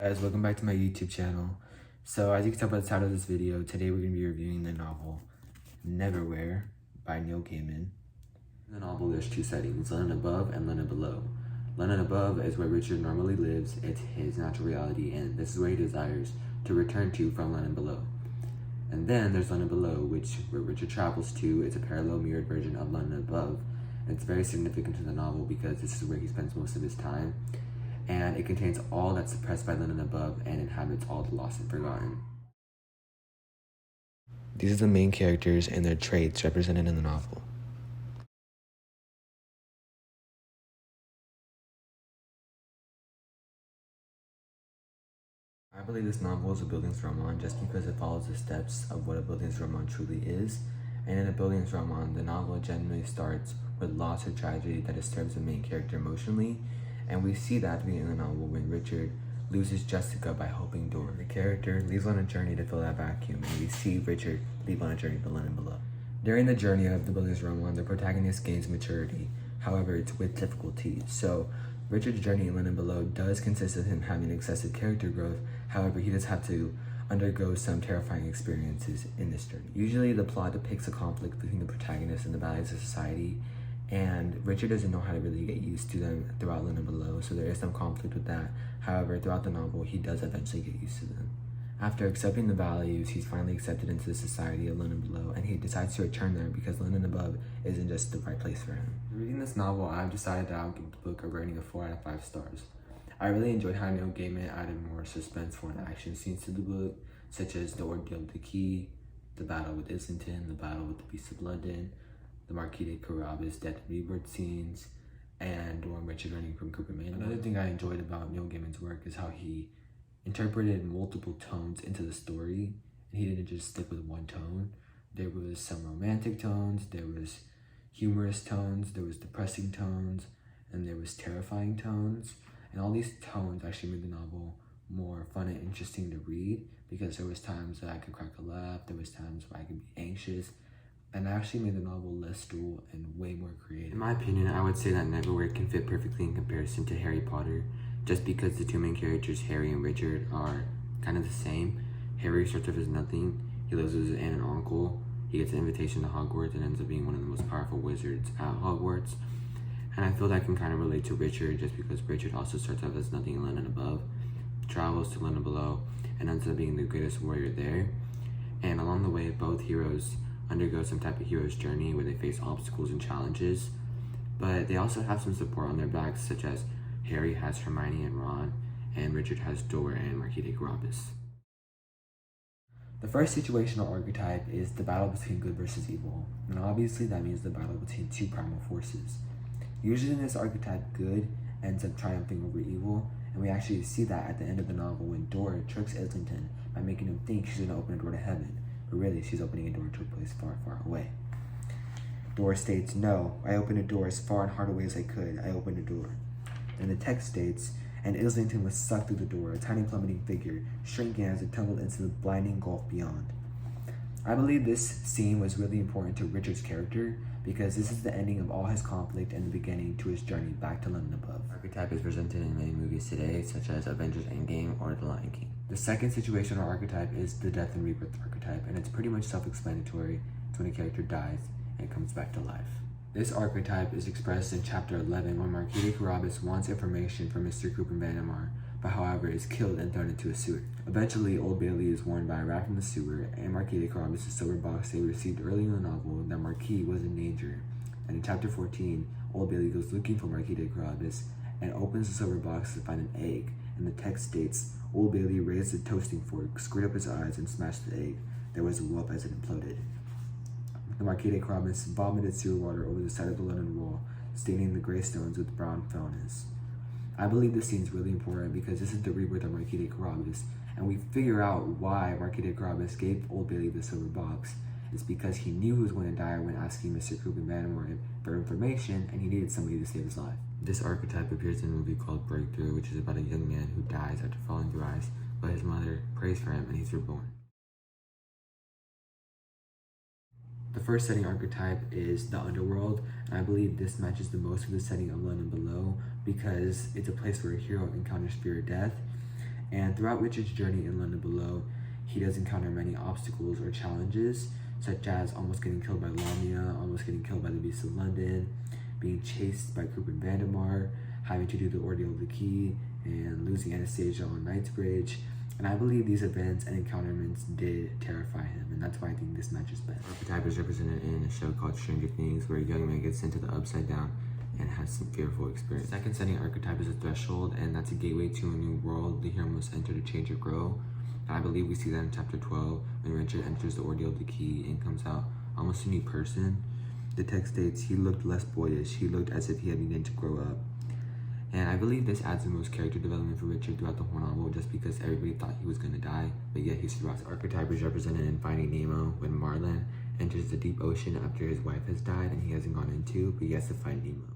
Guys, welcome back to my YouTube channel. So as you can tell by the title of this video, today we're going to be reviewing the novel Neverwhere by Neil Gaiman. In the novel, there's two settings, London Above and London Below. London Above is where Richard normally lives, it's his natural reality, and this is where he desires to return to from London Below. And then there's London Below, where Richard travels to. It's a parallel mirrored version of London Above. And it's very significant to the novel because this is where he spends most of his time. And it contains all that's suppressed by London Above and inhabits all the lost and forgotten. These are the main characters and their traits represented in the novel. I believe this novel is a Bildungsroman just because it follows the steps of what a Bildungsroman truly is. And in a Bildungsroman, the novel generally starts with loss or tragedy that disturbs the main character emotionally. And we see that being in the novel when Richard loses Jessica by helping Dora. The character leaves on a journey to fill that vacuum, and we see Richard leave on a journey to London Below. During the journey of the Bildungsroman, the protagonist gains maturity. However, it's with difficulty. So Richard's journey in London Below does consist of him having excessive character growth. However, he does have to undergo some terrifying experiences in this journey. Usually the plot depicts a conflict between the protagonist and the values of society, and Richard doesn't know how to really get used to them throughout London Below, so there is some conflict with that. However, throughout the novel, he does eventually get used to them. After accepting the values, he's finally accepted into the society of London Below, and he decides to return there because London Above isn't just the right place for him. Reading this novel, I've decided that I'll give the book a rating of 4 out of 5 stars. I really enjoyed how Neil Gaiman added more suspenseful and action scenes to the book, such as the ordeal of the key, the battle with Islington, the battle with the Beast of London, the Marquis de Carabas death and rebirth scenes, and when Richard running from Cooper Manor. Another thing I enjoyed about Neil Gaiman's work is how he interpreted multiple tones into the story, and he didn't just stick with one tone. There was some romantic tones, there was humorous tones, there was depressing tones, and there was terrifying tones. And all these tones actually made the novel more fun and interesting to read because there was times that I could crack a laugh, there was times where I could be anxious, and it actually made the novel less dull and way more creative. In my opinion, I would say that Neverwhere can fit perfectly in comparison to Harry Potter, just because the two main characters, Harry and Richard, are kind of the same. Harry starts off as nothing, he lives with his aunt and uncle, he gets an invitation to Hogwarts and ends up being one of the most powerful wizards at Hogwarts. And I feel that can kind of relate to Richard just because Richard also starts off as nothing in London Above, travels to London Below, and ends up being the greatest warrior there. And along the way, both heroes undergo some type of hero's journey where they face obstacles and challenges, but they also have some support on their backs, such as Harry has Hermione and Ron, and Richard has Dora and Marquis de Carabas. The first situational archetype is the battle between good versus evil, and obviously that means the battle between two primal forces. Usually in this archetype, good ends up triumphing over evil, and we actually see that at the end of the novel when Dora tricks Islington by making him think she's going to open a door to heaven, but really she's opening a door to a place far, far away. Dora states, "No, I opened a door as far and hard away as I could. I opened a door." And the text states, "And Islington was sucked through the door, a tiny plummeting figure, shrinking as it tumbled into the blinding gulf beyond." I believe this scene was really important to Richard's character because this is the ending of all his conflict and the beginning to his journey back to London Above. The archetype is presented in many movies today, such as Avengers Endgame or The Lion King. The second situational archetype is the death and rebirth archetype, and it's pretty much self-explanatory. It's when a character dies and comes back to life. This archetype is expressed in chapter 11 when Marquis de Carabas wants information from Mr. Cooper Manor, but however is killed and thrown into a sewer. Eventually, Old Bailey is warned by a rat from the sewer, and Marquis de Carabas' silver box they received early in the novel that Marquis was in danger. And in chapter 14, Old Bailey goes looking for Marquis de Carabas and opens the silver box to find an egg, and the text states, "Old Bailey raised the toasting fork, screwed up his eyes, and smashed the egg. There was a whoop as it imploded." The Marquis de Carabas vomited sewer water over the side of the London wall, staining the grey stones with brown foulness. I believe this scene is really important because this is the rebirth of Marquis de Carabas, and we figure out why Marquis de Carabas gave Old Bailey the silver box. It's because he knew he was going to die when asking Mr. Cooper Manor for information, and he needed somebody to save his life. This archetype appears in a movie called Breakthrough, which is about a young man who dies after falling through ice, but his mother prays for him and he's reborn. The first setting archetype is the underworld, and I believe this matches the most with the setting of London Below because it's a place where a hero encounters fear of death, And throughout Richard's journey in London Below, he does encounter many obstacles or challenges, such as almost getting killed by Lamia, almost getting killed by the Beast of London, being chased by Croup and Vandemar, having to do the Ordeal of the Key, and losing Anastasia on Knightsbridge. And I believe these events and encounterments did terrify him, and that's why I think this match is best. Archetype is represented in a show called Stranger Things, where a young man gets sent to the Upside Down and has some fearful experience. The second setting archetype is a threshold, and that's a gateway to a new world the hero must enter to change or grow. And I believe we see that in chapter 12, when Richard enters the Ordeal of the Key and comes out almost a new person. The text states, he looked less boyish, he looked as if he had begun to grow up. And I believe this adds the most character development for Richard throughout the whole novel, just because everybody thought he was going to die, but yet he survives. Archetype is represented in Finding Nemo, when Marlin enters the deep ocean after his wife has died and he hasn't gone into, but he has to find Nemo.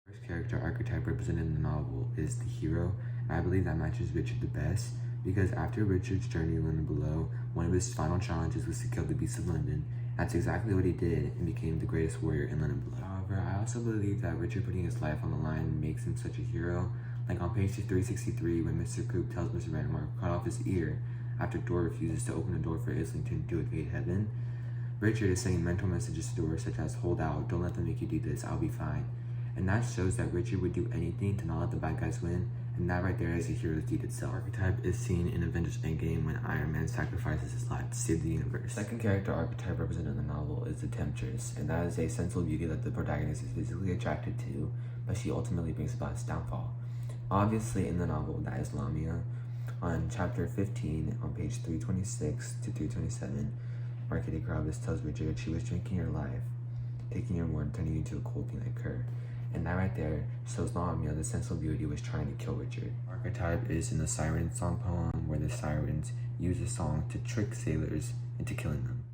The first character archetype represented in the novel is the hero, and I believe that matches Richard the best, because after Richard's journey in London Below, one of his final challenges was to kill the Beast of London. That's exactly what he did and became the greatest warrior in London Below. However, I also believe that Richard putting his life on the line makes him such a hero. Like on page 363, when Mr. Croup tells Mr. Vandemar to cut off his ear after Dora refuses to open the door for Islington to evade heaven, Richard is sending mental messages to Dora such as, hold out, don't let them make you do this, I'll be fine. And that shows that Richard would do anything to not let the bad guys win, and that right there is a hero's deed itself. Archetype is seen in Avengers Endgame when Iron Man sacrifices his life to save the universe. The second character archetype represented in the novel is the Temptress, and that is a sensual beauty that the protagonist is physically attracted to, but she ultimately brings about its downfall. Obviously in the novel, that is Lamia. On chapter 15, on page 326 to 327, Marquita Carabas tells Richard she was drinking your life, taking your word, turning you into a cold thing like her. And that right there shows Lamia, the sensual beauty, was trying to kill Richard. Archetype is in the Siren song poem, where the sirens use the song to trick sailors into killing them.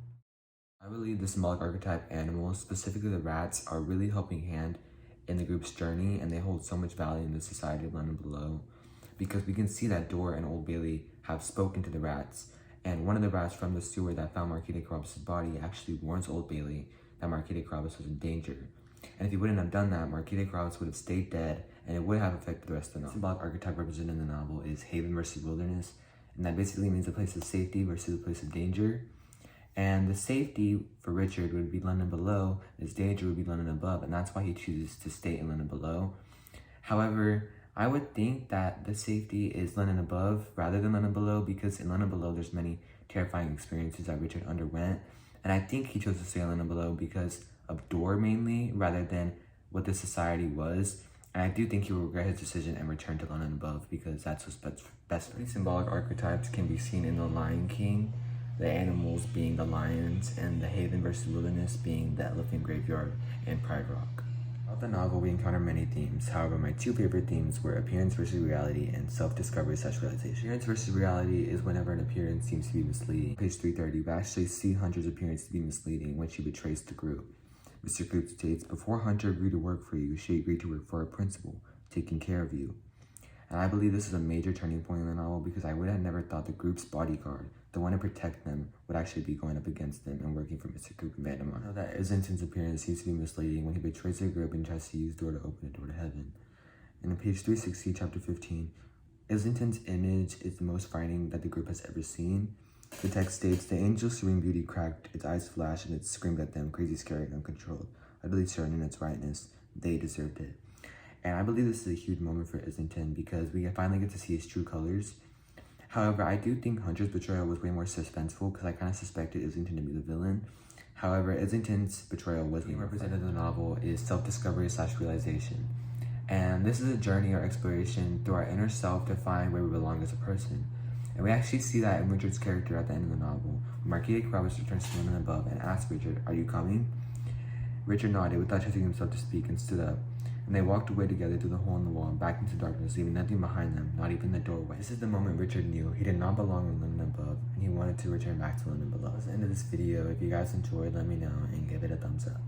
I believe the symbolic archetype animals, specifically the rats, are really helping hand in the group's journey, and they hold so much value in the society of London Below, because we can see that Dora and Old Bailey have spoken to the rats, and one of the rats from the sewer that found Marquita Carabas' body actually warns Old Bailey that Marquita Carabas was in danger. And if he wouldn't have done that, Marquita Carabas would have stayed dead, and it would have affected the rest of the novel. The symbolic archetype represented in the novel is haven versus wilderness, and that basically means a place of safety versus a place of danger. And the safety for Richard would be London Below, his danger would be London Above, and that's why he chooses to stay in London Below. However, I would think that the safety is London Above rather than London Below, because in London Below there's many terrifying experiences that Richard underwent, and I think he chose to stay in London Below because of Dora mainly, rather than what the society was. And I do think he will regret his decision and return to London Above, because that's what's best for him. Symbolic archetypes can be seen in The Lion King, the animals being the lions, and the haven versus wilderness being the elephant graveyard and Pride Rock. Throughout the novel, we encounter many themes. However, my two favorite themes were appearance versus reality and self-discovery/realization. Appearance versus reality is whenever an appearance seems to be misleading. Page 330, we actually see Hunter's appearance to be misleading when she betrays the group. Mr. Croup states, before Hunter agreed to work for you, she agreed to work for a principal, taking care of you. And I believe this is a major turning point in the novel, because I would have never thought the group's bodyguard, the one to protect them, would actually be going up against them and working for Mr. Croup and Vandemar. I know that Islington's appearance seems to be misleading when he betrays the group and tries to use Dora to open the door to heaven. And on page 360, chapter 15, Islington's image is the most frightening that the group has ever seen. The text states, the angel's serene beauty cracked, its eyes flashed, and it screamed at them, crazy, scary, and uncontrolled. Utterly certain in its rightness, they deserved it. And I believe this is a huge moment for Islington, because we finally get to see his true colors. However, I do think Hunter's betrayal was way more suspenseful, because I kind of suspected Islington to be the villain. However, Islington's betrayal was being represented in the novel is self-discovery/realization. And this is a journey or exploration through our inner self to find where we belong as a person. And we actually see that in Richard's character at the end of the novel. Marquita Carabas returns to London Above and asks Richard, are you coming? Richard nodded without trusting himself to speak and stood up. And they walked away together through the hole in the wall and back into darkness, leaving nothing behind them, not even the doorway. This is the moment Richard knew he did not belong in London Above, and he wanted to return back to London Below. That's the end of this video. If you guys enjoyed, let me know and give it a thumbs up.